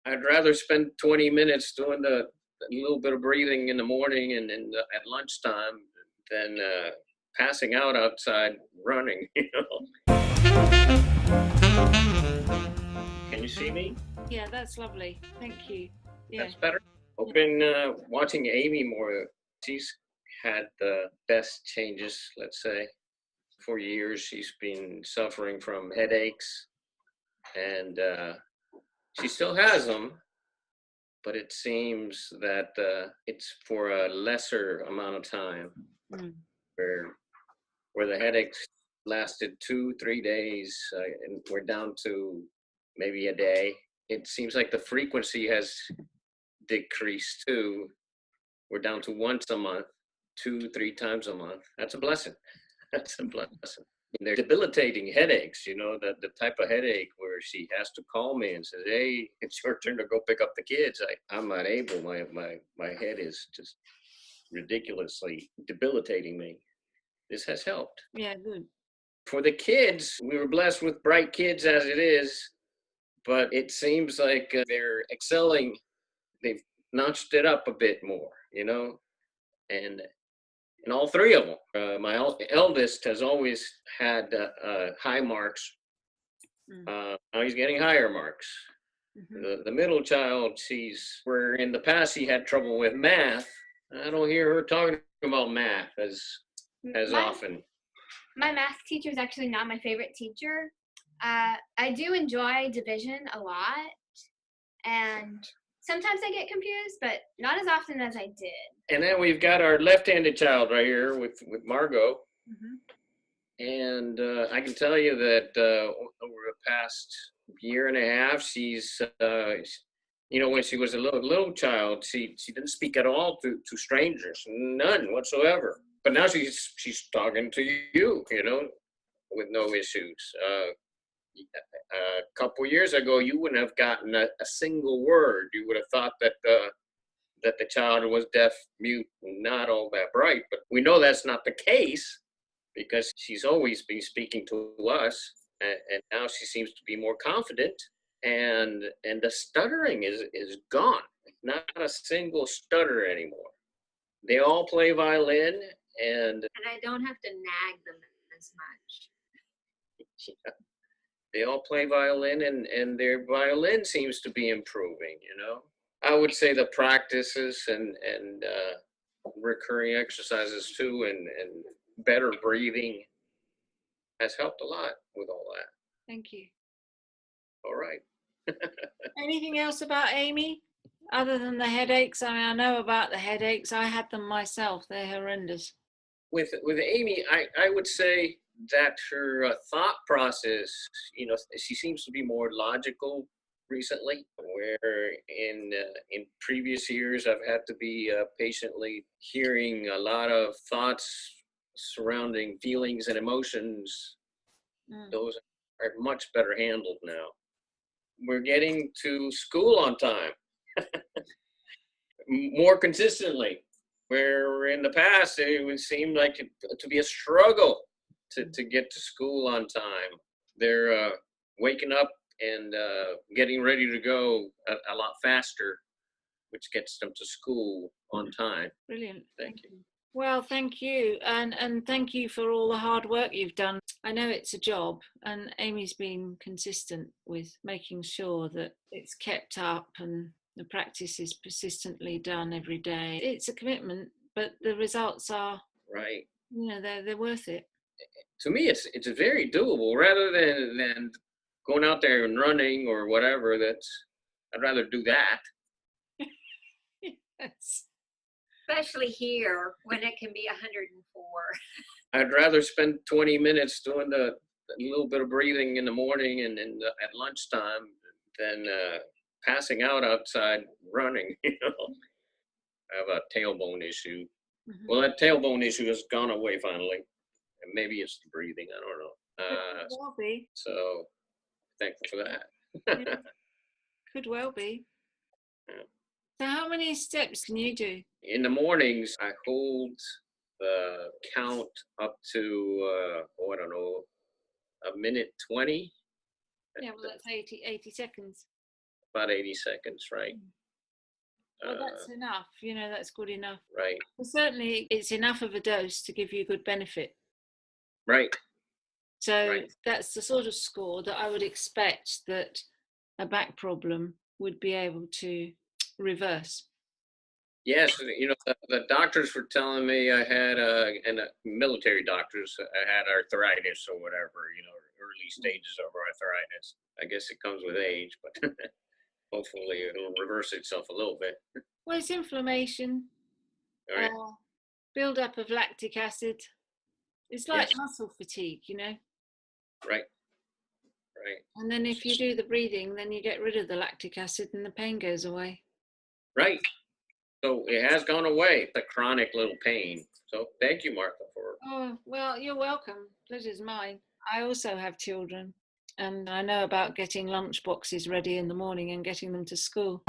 I'd rather spend 20 minutes doing a little bit of breathing in the morning and at lunchtime than passing out outside running. Can you see me? Yeah, that's lovely. Thank you. Yeah. That's better. I've been watching Amy more. She's had the best changes, let's say. For years, she's been suffering from headaches, and she still has them, but it seems that it's for a lesser amount of time, where the headaches lasted 2-3 days, and we're down to maybe a day. It seems like the frequency has decreased too. We're down to once a month, 2-3 times a month. That's a blessing. That's a blessing. They're debilitating headaches, the type of headache where she has to call me and says, "Hey, it's your turn to go pick up the kids." I'm not able. My head is just ridiculously debilitating me. This has helped. Yeah, good. For the kids, we were blessed with bright kids as it is, but it seems like they're excelling. They've notched it up a bit more, and all three of them. My eldest has always had high marks. Now he's getting higher marks. The middle child, where in the past she had trouble with math. I don't hear her talking about math as often. My math teacher is actually not my favorite teacher. I do enjoy division a lot, and sometimes I get confused, but not as often as I did. And then we've got our left-handed child right here with Margot. And I can tell you that over the past year and a half, she's, when she was a little child, she didn't speak at all to strangers, none whatsoever. But now she's talking to you, with no issues. A couple years ago, you wouldn't have gotten a single word. You would have thought that the child was deaf, mute, not all that bright. But we know that's not the case, because she's always been speaking to us, and now she seems to be more confident, and the stuttering is gone. Not a single stutter anymore. They all play violin, and I don't have to nag them as much. Yeah. They all play violin, and their violin seems to be improving, I would say the practices and recurring exercises too, and better breathing has helped a lot with all that. Thank you. All right. Anything else about Amy other than the headaches? I mean, I know about the headaches. I had them myself. They're horrendous. With Amy, I would say that her thought process, she seems to be more logical recently, where in previous years I've had to be patiently hearing a lot of thoughts surrounding feelings and emotions. Those are much better handled now. We're getting to school on time more consistently, where in the past it would seem like to be a struggle to get to school on time. They're waking up and getting ready to go a lot faster, which gets them to school on time. Brilliant. Thank you. Well, thank you. And thank you for all the hard work you've done. I know it's a job, and Amy's been consistent with making sure that it's kept up and the practice is persistently done every day. It's a commitment, but the results are right. They're worth it. To me, it's very doable. Rather than going out there and running or whatever, I'd rather do that. Yes. Especially here when it can be 104. I'd rather spend 20 minutes doing a little bit of breathing in the morning and at lunchtime than passing out outside running. I have a tailbone issue. Well, that tailbone issue has gone away finally. And maybe it's the breathing. I don't know. Could well be. So thankful for that. Yeah. Could well be. Yeah. So how many steps can you do? In the mornings, I hold the count up to, I don't know, a minute 20. Yeah, well, that's 80 seconds. about 80 seconds, right? Well, that's enough. That's good enough. Right. Well, certainly, it's enough of a dose to give you good benefit. Right. So Right. that's the sort of score that I would expect that a back problem would be able to reverse. Yes, the doctors were telling me I had, and military doctors, I had arthritis or whatever, early stages of arthritis. I guess it comes with age, but hopefully it'll reverse itself a little bit. Well, it's inflammation, All right. build up of lactic acid. It's like Yes. muscle fatigue, Right. Right. And then if you do the breathing, then you get rid of the lactic acid and the pain goes away. Right. So it has gone away, the chronic little pain. So thank you, Martha, for. Oh, well, you're welcome. Pleasure's mine. I also have children, and I know about getting lunch boxes ready in the morning and getting them to school.